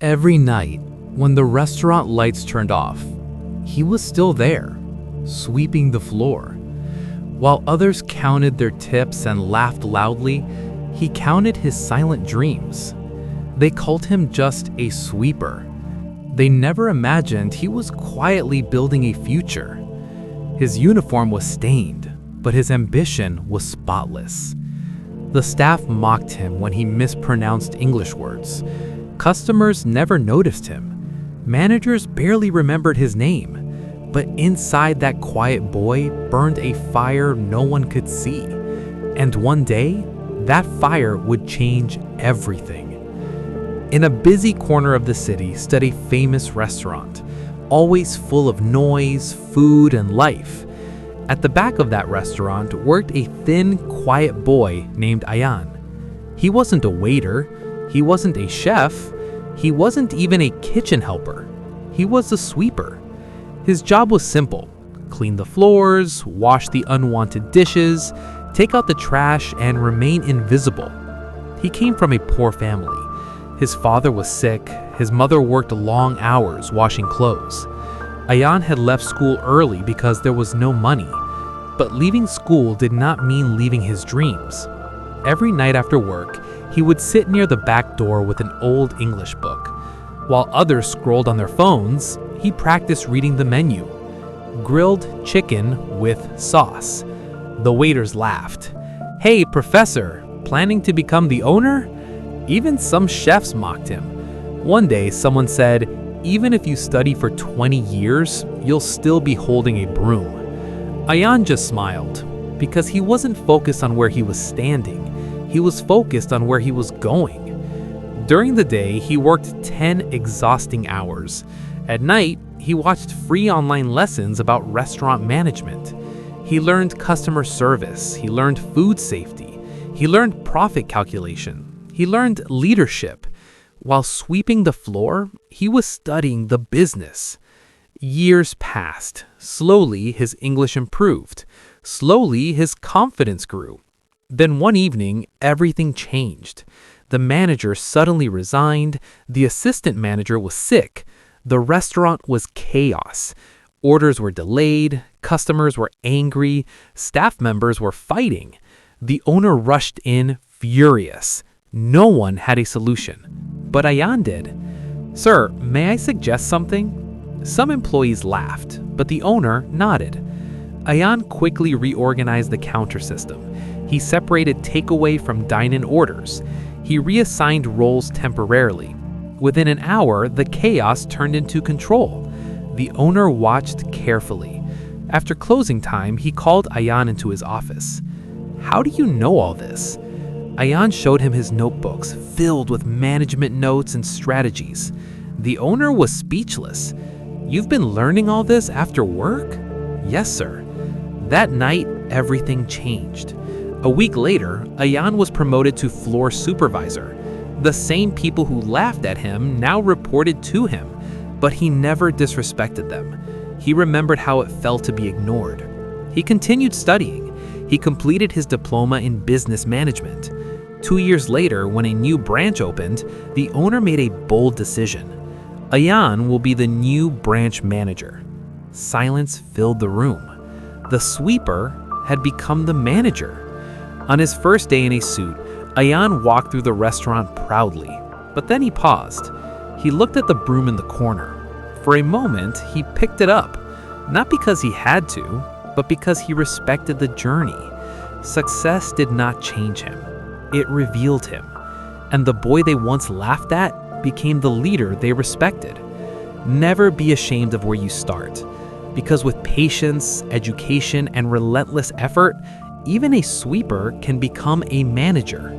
Every night, when the restaurant lights turned off, he was still there, sweeping the floor. While others counted their tips and laughed loudly, he counted his silent dreams. They called him just a sweeper. They never imagined he was quietly building a future. His uniform was stained, but his ambition was spotless. The staff mocked him when he mispronounced English words. Customers never noticed him. Managers barely remembered his name. But inside that quiet boy burned a fire no one could see. And one day, that fire would change everything. In a busy corner of the city stood a famous restaurant, always full of noise, food, and life. At the back of that restaurant worked a thin, quiet boy named Ayan. He wasn't a waiter, he wasn't a chef, he wasn't even a kitchen helper. He was a sweeper. His job was simple: clean the floors, wash the unwanted dishes, take out the trash, and remain invisible. He came from a poor family. His father was sick, his mother worked long hours washing clothes. Ayan had left school early because there was no money, but leaving school did not mean leaving his dreams. Every night after work, he would sit near the back door with an old English book. While others scrolled on their phones, he practiced reading the menu. Grilled chicken with sauce. The waiters laughed. "Hey, professor, planning to become the owner?" Even some chefs mocked him. One day, someone said, "Even if you study for 20 years, you'll still be holding a broom." Ayan just smiled, because he wasn't focused on where he was standing. He was focused on where he was going. During the day, he worked 10 exhausting hours. At night, he watched free online lessons about restaurant management. He learned customer service, he learned food safety, he learned profit calculation, he learned leadership. While sweeping the floor, he was studying the business. Years passed. Slowly, his English improved. Slowly, his confidence grew. Then one evening, everything changed. The manager suddenly resigned, the assistant manager was sick, the restaurant was chaos. Orders were delayed, customers were angry, staff members were fighting. The owner rushed in furious. No one had a solution, but Ayan did. "Sir, may I suggest something?" Some employees laughed, but the owner nodded. Ayan quickly reorganized the counter system. He separated takeaway from dine-in orders. He reassigned roles temporarily. Within an hour, the chaos turned into control. The owner watched carefully. After closing time, he called Ayan into his office. "How do you know all this?" Ayan showed him his notebooks filled with management notes and strategies. The owner was speechless. "You've been learning all this after work?" "Yes, sir." That night, everything changed. A week later, Ayan was promoted to floor supervisor. The same people who laughed at him now reported to him, but he never disrespected them. He remembered how it felt to be ignored. He continued studying. He completed his diploma in business management. 2 years later, when a new branch opened, the owner made a bold decision. Ayan will be the new branch manager. Silence filled the room. The sweeper had become the manager. On his first day in a suit, Ayan walked through the restaurant proudly, but then he paused. He looked at the broom in the corner. For a moment, he picked it up, not because he had to, but because he respected the journey. Success did not change him. It revealed him. And the boy they once laughed at became the leader they respected. Never be ashamed of where you start, because with patience, education, and relentless effort, even a sweeper can become a manager.